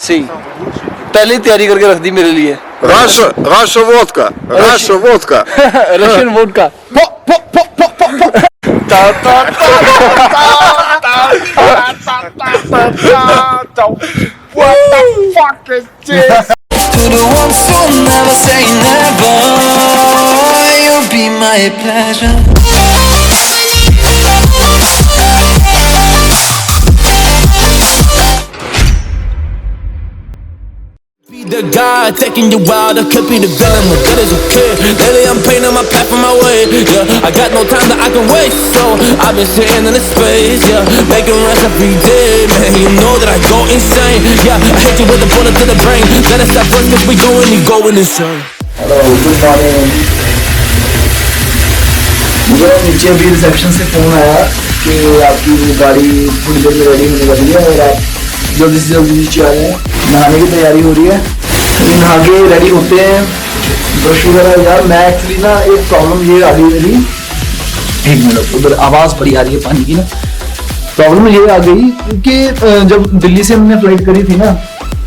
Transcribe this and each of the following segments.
सही, पहले ही तैयारी करके रख दी मेरे लिए। Russia vodka. Russian vodka. What the fuck is this? To the ones who never say never, you'll be my pleasure. Be the guy taking you wild, I could be the villain, but that is okay. Lately I'm painting my path on my way, yeah. I got no time that I can waste, so I've been sitting in this space, yeah. Making rest every day, man, you know that I go insane, yeah. I hit you with a bullet to the brain, then it's that first cause we going insane. Hello, good morning. मुझे नीचे अभी reception से phone आया कि आपकी गाड़ी थोड़ी देर में रेडी होने वाली है और आप जल्दी से जल्दी नीचे आ रहे हैं। नहाने की तैयारी हो रही है, नहा के रेडी होते हैं, ब्रश वगैरह। यार मैं एक्चुअली ना एक प्रॉब्लम ये आ गई मेरी, एक मिनट, उधर आवाज़ बड़ी आ रही है पानी की ना। प्रॉब्लम ये आ गई कि जब दिल्ली से हमने फ्लाइट करी थी ना,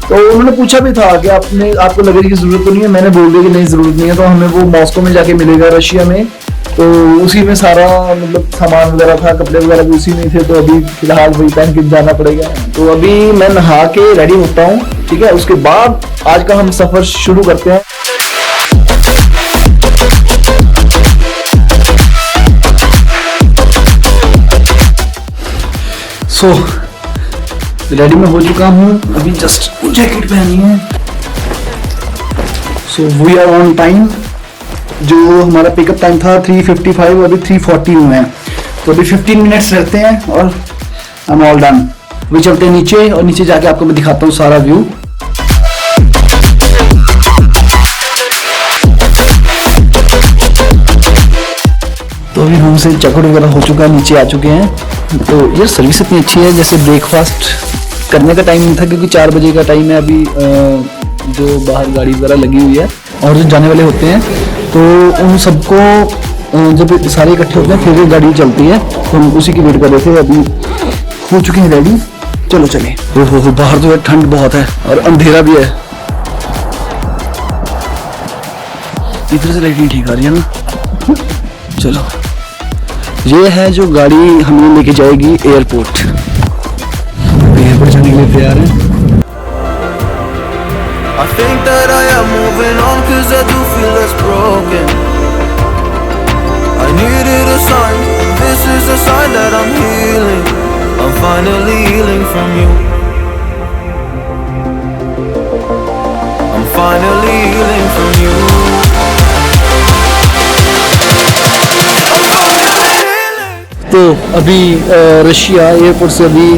तो उन्होंने पूछा भी था कि आपको लगेगी की जरूरत तो नहीं है। मैंने बोल दिया कि नहीं जरूरत नहीं है, तो हमें वो मॉस्को में जाके मिलेगा रशिया में, तो उसी में सारा मतलब सामान वगैरह था, कपड़े वगैरह भी उसी में थे, तो अभी फिलहाल वही पहन के जाना पड़ेगा। तो अभी मैं नहा के रेडी होता हूँ, ठीक है, उसके बाद आज का हम सफर शुरू करते हैं। सो रेडी में हो चुका हूँ, अभी जस्ट जैकेट पहनी है। So we are on time. जो हमारा पिकअप टाइम था 3:55, अभी 3:40 हुए हैं, तो अभी 15 मिनट्स रहते हैं और आई एम ऑल डन। अभी चलते हैं नीचे, और नीचे जाके आपको मैं दिखाता हूँ सारा व्यू। तो अभी रूम से चेकआउट वगैरह हो चुका है, नीचे आ चुके हैं। तो ये सर्विस इतनी अच्छी है, जैसे ब्रेकफास्ट करने का टाइम नहीं था क्योंकि 4 बजे का टाइम है अभी, जो बाहर गाड़ी वगैरह लगी हुई है और जो जाने वाले होते हैं, तो उन सबको जब सारे इकट्ठे होते हैं फिर गाड़ी चलती है, तो हम उसी की वेट कर रहे थे। अभी हो चुके हैं रेडी, चलो चले। हो बाहर तो ठंड बहुत है और अंधेरा भी है। इधर से लाइटिंग ठीक आ रही है ना। चलो, ये है जो गाड़ी हमें लेके जाएगी एयरपोर्ट। एयरपोर्ट जाने के लिए तैयार है। I think that I am moving on cause I do feel less broken. I needed a sign, this is a sign that I'm healing. I'm finally healing from you. I'm finally healing from you. तो अभी Russia airport से अभी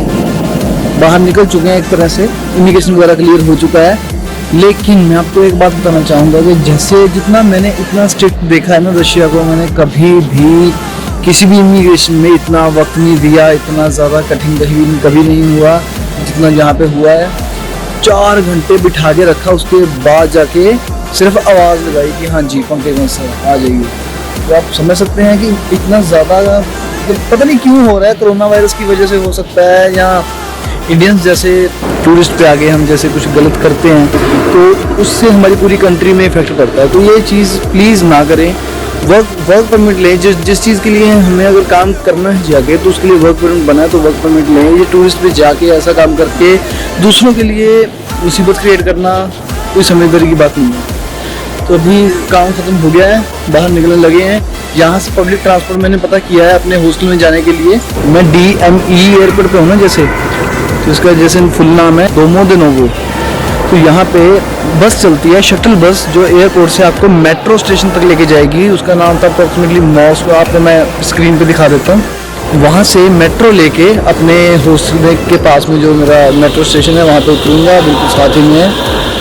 बाहर निकल चुके हैं, एक तरह से इमिग्रेशन वगैरह क्लियर हो चुका है। लेकिन मैं आपको एक बात बताना चाहूँगा कि जैसे जितना मैंने इतना स्ट्रिक्ट देखा है ना रशिया को, मैंने कभी भी किसी भी इमिग्रेशन में इतना वक्त नहीं दिया, इतना ज़्यादा कठिन कभी नहीं हुआ जितना यहाँ पे हुआ है। 4 घंटे बिठा के रखा, उसके बाद जाके सिर्फ आवाज़ लगाई कि हाँ जी पंकज सर आ जाइए। तो आप समझ सकते हैं कि इतना ज़्यादा पता नहीं क्यों हो रहा है, कोरोना वायरस की वजह से हो सकता है, या इंडियंस जैसे टूरिस्ट पे आगे हम जैसे कुछ गलत करते हैं तो उससे हमारी पूरी कंट्री में इफेक्ट पड़ता है। तो ये चीज़ प्लीज़ ना करें। वर्क परमिट लें, जिस चीज़ के लिए हमें अगर काम करना है जाके, तो उसके लिए वर्क परमिट बना है तो वर्क परमिट लें। ये टूरिस्ट पे जाके ऐसा काम करके दूसरों के लिए मुसीबत क्रिएट करना कोई समझदारी की बात नहीं है। तो अभी काम ख़त्म हो गया है, बाहर निकलने लगे हैं। यहाँ से पब्लिक ट्रांसपोर्ट मैंने पता किया है अपने हॉस्टल में जाने के लिए। मैं DME एयरपोर्ट पे हूँ ना, जैसे तो इसका जैसे फुल नाम है डोमो दे नोवो। तो यहाँ पे बस चलती है, शटल बस, जो एयरपोर्ट से आपको मेट्रो स्टेशन तक लेके जाएगी। उसका नाम था अप्रॉक्सीमेटली मॉस्को, आपको मैं स्क्रीन पे दिखा देता हूँ। वहाँ से मेट्रो लेके अपने हॉस्टल के पास में जो मेरा मेट्रो स्टेशन है वहाँ पे उतरूँगा, बिल्कुल साथ ही में है।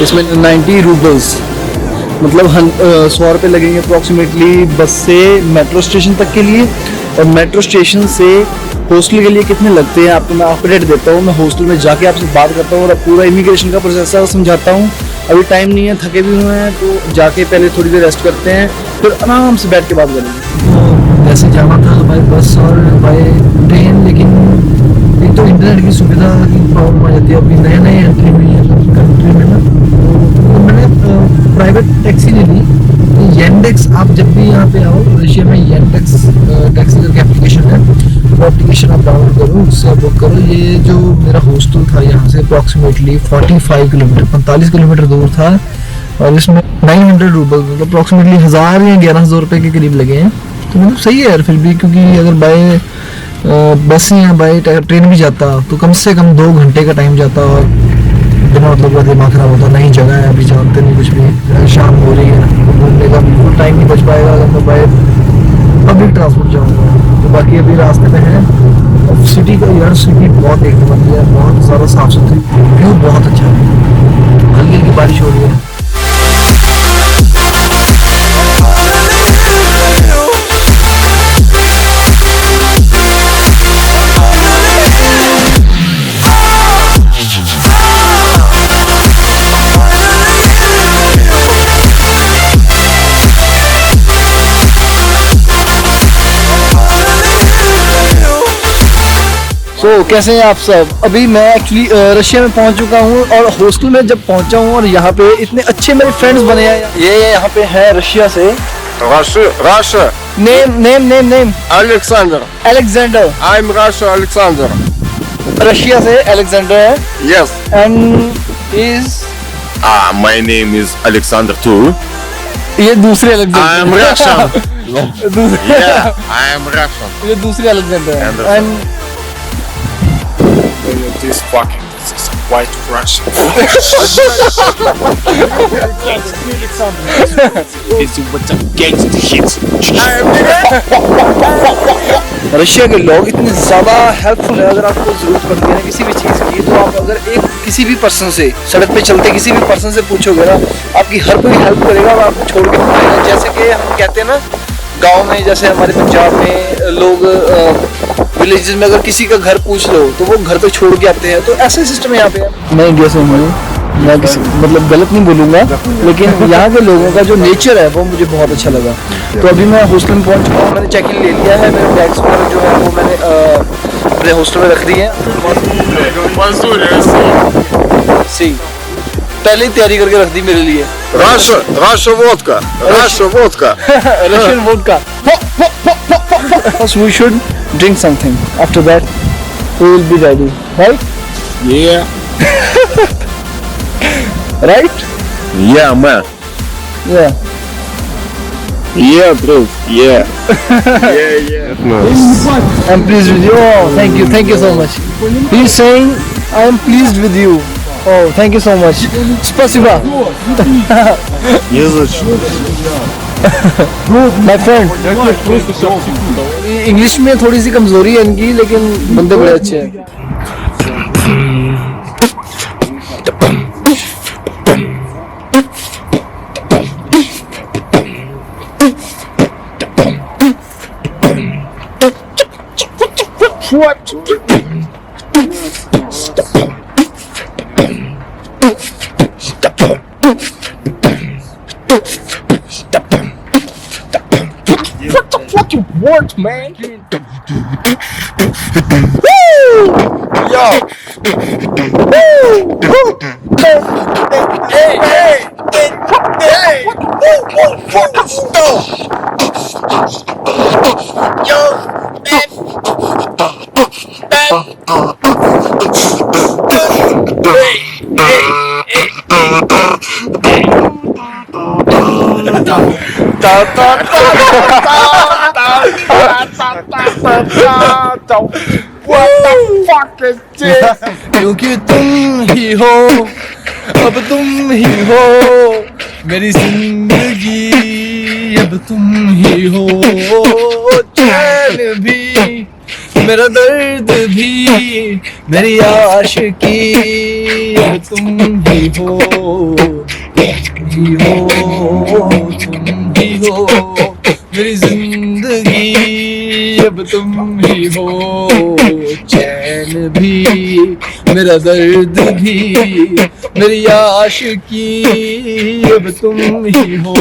इसमें 90 रूबल्स मतलब 100 रुपये लगेंगे अप्रॉक्सीमेटली बस से मेट्रो स्टेशन तक के लिए। और मेट्रो स्टेशन से हॉस्टल के लिए कितने लगते हैं आपको मैं अपडेट देता हूँ। मैं हॉस्टल में जाके आपसे बात करता हूँ और पूरा इमिग्रेशन का प्रोसेस समझाता हूँ। अभी टाइम नहीं है, थके भी हुए हैं, तो जाके पहले थोड़ी देर रेस्ट करते हैं, फिर आराम से बैठ के बात करेंगे। वैसे जाना था बाई बस और बाई ट्रेन, लेकिन एक तो इंटरनेट की सुविधा की प्रॉब्लम आ जाती है। अभी नए एंट्री हुई है येंटेक्स, आप जब भी यहाँ पे आओ रशिया में येंटेक्स टैक्सी करके एप्लीकेशन है, वो एप्लीकेशन आप डाउनलोड करो, उससे आप बुक करो। ये जो मेरा हॉस्टल था यहाँ से अप्रॉक्सीमेटली 45 किलोमीटर 45 किलोमीटर दूर था, और इसमें 900 रूबल मतलब अप्रॉक्सीमेटली 1000 या 1100 रुपये के करीब लगे हैं। तो मतलब सही है यार फिर भी, क्योंकि अगर बाय बस या बाय ट्रेन भी जाता तो कम से कम 2 घंटे का टाइम जाता, और बिना मतलब का दिमाग खराब होता। नई जगह है, अभी जानते नहीं कुछ भी, शाम हो रही है, घूमने का बिल्कुल टाइम नहीं बच पाएगा अगर मैं बाय पब्लिक ट्रांसपोर्ट जाऊँगा। तो बाकी अभी रास्ते में है। और सिटी का यार, सिटी बहुत एक नंबर है, बहुत ज़्यादा साफ सुथरी, व्यू बहुत अच्छा है। हल्की हल्की बारिश हो रही है। कैसे हैं आप सब? अभी मैं एक्चुअली रशिया में पहुंच चुका हूं, और हॉस्टल में जब पहुंचा हूं, और यहाँ पे इतने अच्छे मेरे फ्रेंड्स बने हैं। ये यहाँ पे हैं रशिया से। Russia. Name Alexander. Alexander. I'm Russia Alexander. Russia से Alexander है, Yes. and is My name is Alexander too. ये दूसरे Alexander। I am Russian. दूसरे Yeah, I am Russian. ये दूसरे Alexander है। Anderson. And This is white Russian. This is what some gangster hits. Russia के लोग इतने ज़्यादा हेल्पफुल है। अगर आपको ज़रूरत पड़ती है ना किसी भी चीज़ की, तो आप अगर किसी भी पर्सन से सड़क पे चलते किसी भी पर्सन से पूछोगे ना, आपकी हर कोई हेल्प करेगा और आपको छोड़ के नहीं जाएगा। जैसे कि हम कहते हैं ना गांव में, जैसे हमारे पंजाब में लोग विलेजेस में अगर किसी का घर पूछ लो तो वो घर पे छोड़ के आते हैं, तो ऐसे सिस्टम यहाँ पे है। मैं इंडिया से हूँ, मैं किसी मतलब गलत नहीं बोलूँगा, लेकिन यहाँ के लोगों का जो नेचर है वो मुझे बहुत अच्छा लगा। तो अभी मैं हॉस्टल में पहुँच चुका हूँ, मैंने चेक इन ले लिया है, मेरे बैग्स वगैरह जो है वो मैंने अपने हॉस्टल में रख दी है। सही, पहले ही तैयारी करके रख दी मेरे लिए। Russia vodka. Russia vodka. Russian vodka. First we should drink something. After that we will be ready, right? Yeah. Right? Yeah, man. Yeah. Yeah, bro. Yeah. Yeah. I'm pleased with you. Oh, thank you so much. He's saying I am pleased with you. Oh, thank you so much. Spasiba. My friend. English में थोड़ी सी कमजोरी है इनकी, लेकिन बंदे बड़े अच्छे हैं। What, man? Woo! Yo! Woo! Hey! Yo! What the fuck is this? क्योंकि तुम ही हो, अब तुम ही हो मेरी जिंदगी, अब तुम ही हो। चैन भी, मेरा दर्द भी, मेरी आशिकी, अब तुम ही हो, तुम ही हो मेरी जिंदगी, अब तुम ही हो। चैन भी, मेरा दर्द भी, मेरी आशिकी, अब तुम ही हो।